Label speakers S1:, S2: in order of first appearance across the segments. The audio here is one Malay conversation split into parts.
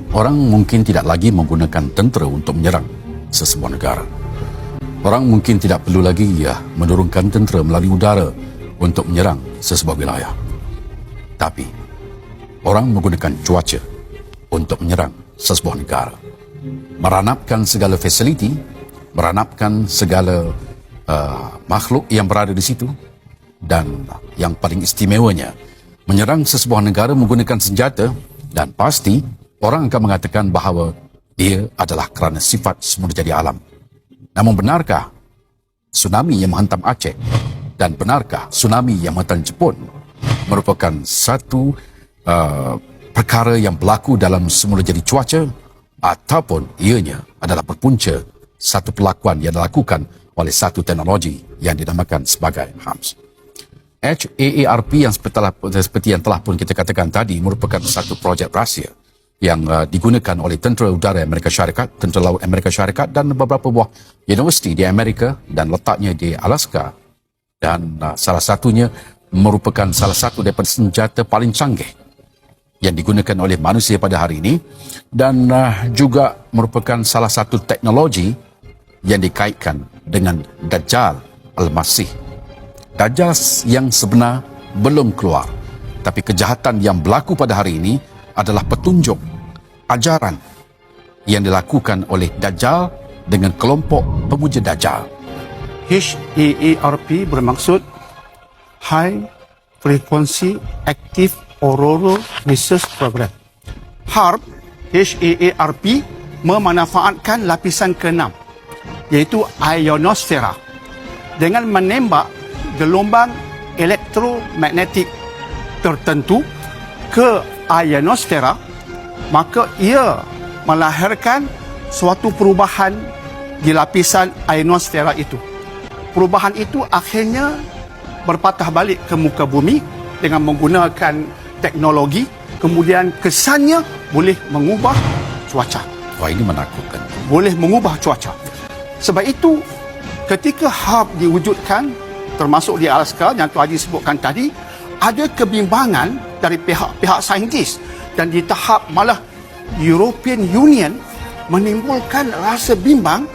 S1: Orang mungkin tidak lagi menggunakan tentera untuk menyerang sesebuah negara. Orang mungkin tidak perlu lagi menurunkan tentera melalui udara untuk menyerang sesebuah wilayah. Tapi, orang menggunakan cuaca untuk menyerang sesebuah negara. Meranapkan segala fasiliti, meranapkan segala makhluk yang berada di situ, dan yang paling istimewanya, menyerang sesebuah negara menggunakan senjata, dan pasti orang akan mengatakan bahawa ia adalah kerana sifat semula jadi alam. Namun benarkah tsunami yang menghantam Aceh dan benarkah tsunami yang menghantam Jepun merupakan satu perkara yang berlaku dalam semula jadi cuaca, ataupun ianya adalah berpunca satu perlakuan yang dilakukan oleh satu teknologi yang dinamakan sebagai HARPS. HAARP yang seperti yang telah pun kita katakan tadi merupakan satu projek rahsia yang digunakan oleh tentera udara Amerika Syarikat, tentera laut Amerika Syarikat dan beberapa buah universiti di Amerika dan letaknya di Alaska. Dan salah satunya merupakan salah satu daripada senjata paling canggih yang digunakan oleh manusia pada hari ini, dan juga merupakan salah satu teknologi yang dikaitkan dengan Dajjal Al-Masih. Dajjal yang sebenar belum keluar, tapi kejahatan yang berlaku pada hari ini adalah petunjuk ajaran yang dilakukan oleh Dajjal dengan kelompok pemuja Dajjal.
S2: HAARP bermaksud High Frequency Active Auroral Research Program. HARP, HAARP memanfaatkan lapisan ke-6, iaitu ionosfera, dengan menembak gelombang elektromagnetik tertentu ke ionosfera, maka ia melahirkan suatu perubahan di lapisan ionosfera itu. Perubahan itu akhirnya berpatah balik ke muka bumi dengan menggunakan teknologi, kemudian kesannya boleh mengubah cuaca.
S1: Wah, ini menakutkan.
S2: Boleh mengubah cuaca. Sebab itu, ketika HARP diwujudkan, termasuk di Alaska yang Tuan Haji sebutkan tadi, ada kebimbangan dari pihak saintis, dan di tahap malah European Union menimbulkan rasa bimbang.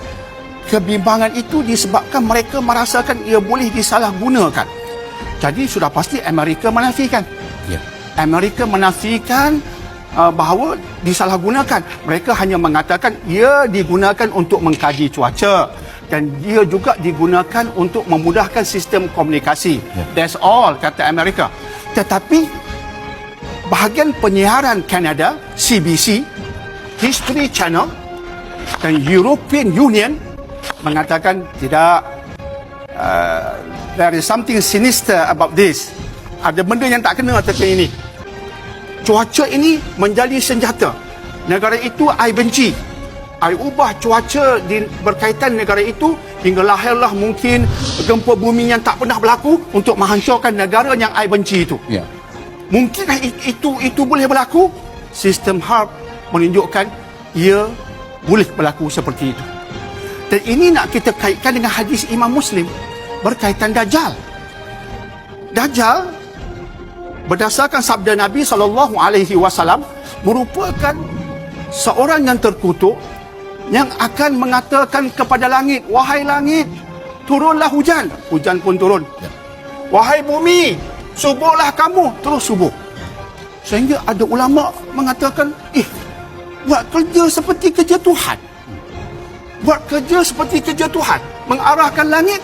S2: Kebimbangan itu disebabkan mereka merasakan ia boleh disalahgunakan. Jadi sudah pasti Amerika menafikan.
S1: Ya.
S2: Amerika menafikan bahawa disalahgunakan. Mereka hanya mengatakan ia digunakan untuk mengkaji cuaca dan dia juga digunakan untuk memudahkan sistem komunikasi.
S1: Ya.
S2: That's all, kata Amerika. Tetapi bahagian penyiaran Kanada, CBC, History Channel dan European Union mengatakan tidak, there is something sinister about this. Ada benda yang tak kena tentang ini. Cuaca ini menjadi senjata. Negara itu I benci. I ubah cuaca berkaitan negara itu hingga lahirlah mungkin gempa bumi yang tak pernah berlaku untuk menghancurkan negara yang I benci itu.
S1: Ya.
S2: Mungkinkah itu boleh berlaku? Sistem HARP menunjukkan ia boleh berlaku seperti itu. Dan ini nak kita kaitkan dengan hadis Imam Muslim berkaitan Dajjal. Dajjal berdasarkan sabda Nabi SAW merupakan seorang yang terkutuk yang akan mengatakan kepada langit, wahai langit, turunlah hujan. Hujan pun turun. Wahai bumi, subuhlah kamu. Terus subuh. Sehingga ada ulama mengatakan, buat kerja seperti kerja Tuhan. Buat kerja seperti kerja Tuhan. Mengarahkan langit.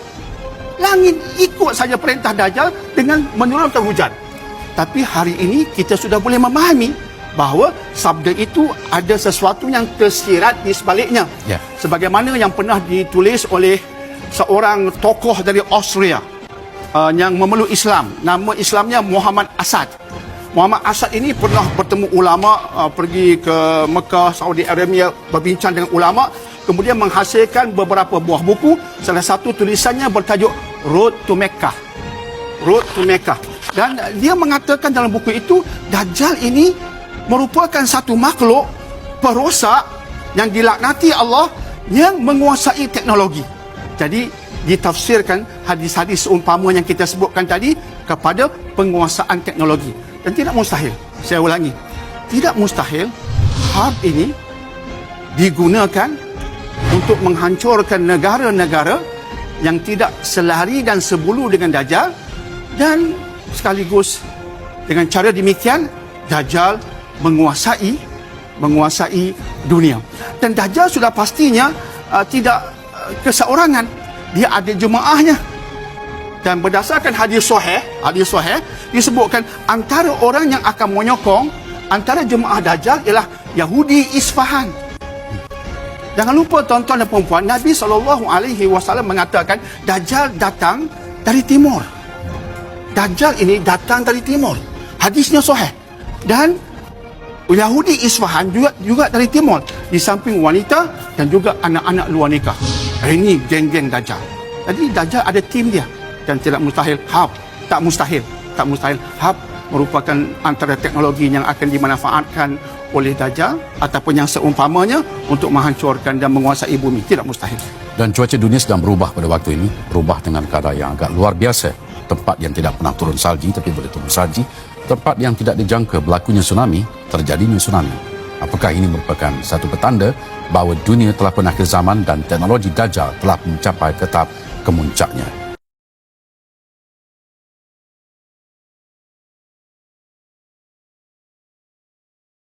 S2: Langit ikut saja perintah Dajjal dengan menurunkan hujan. Tapi hari ini kita sudah boleh memahami bahawa sabda itu ada sesuatu yang tersirat di sebaliknya.
S1: Ya.
S2: Sebagaimana yang pernah ditulis oleh seorang tokoh dari Austria yang memeluk Islam. Nama Islamnya Muhammad Asad. Muhammad Asad ini pernah bertemu ulama, pergi ke Mekah, Saudi Arabia, berbincang dengan ulama, kemudian menghasilkan beberapa buah buku. Salah satu tulisannya bertajuk Road to Mecca. Road to Mecca. Dan dia mengatakan dalam buku itu, Dajjal ini merupakan satu makhluk perosak yang dilaknati Allah yang menguasai teknologi. Jadi ditafsirkan hadis-hadis seumpama yang kita sebutkan tadi kepada penguasaan teknologi. Dan tidak mustahil, saya ulangi, tidak mustahil Harb ini digunakan untuk menghancurkan negara-negara yang tidak selari dan sebulu dengan Dajjal, dan sekaligus dengan cara demikian Dajjal menguasai dunia. Dan Dajjal sudah pastinya tidak keseorangan, dia ada jemaahnya. Dan berdasarkan hadis sahih disebutkan antara orang yang akan menyokong antara jemaah Dajjal ialah Yahudi Isfahan. Jangan lupa tuan-tuan dan puan-puan, Nabi SAW mengatakan Dajjal datang dari timur. Dajjal ini datang dari timur. Hadisnya sahih. Dan Yahudi Isfahan juga dari timur, di samping wanita dan juga anak-anak luar nikah. Ini geng-geng Dajjal. Jadi Dajjal ada tim dia, dan tidak mustahil Harb, tak mustahil Harb merupakan antara teknologi yang akan dimanfaatkan oleh Dajjal ataupun yang seumpamanya untuk menghancurkan dan menguasai bumi. Tidak mustahil.
S1: Dan cuaca dunia sedang berubah pada waktu ini, berubah dengan kadar yang agak luar biasa. Tempat yang tidak pernah turun salji tapi boleh turun salji, tempat yang tidak dijangka berlakunya tsunami, terjadinya tsunami. Apakah ini merupakan satu petanda bahawa dunia telah pun akhir zaman dan teknologi Dajjal telah mencapai ke tahap kemuncaknya?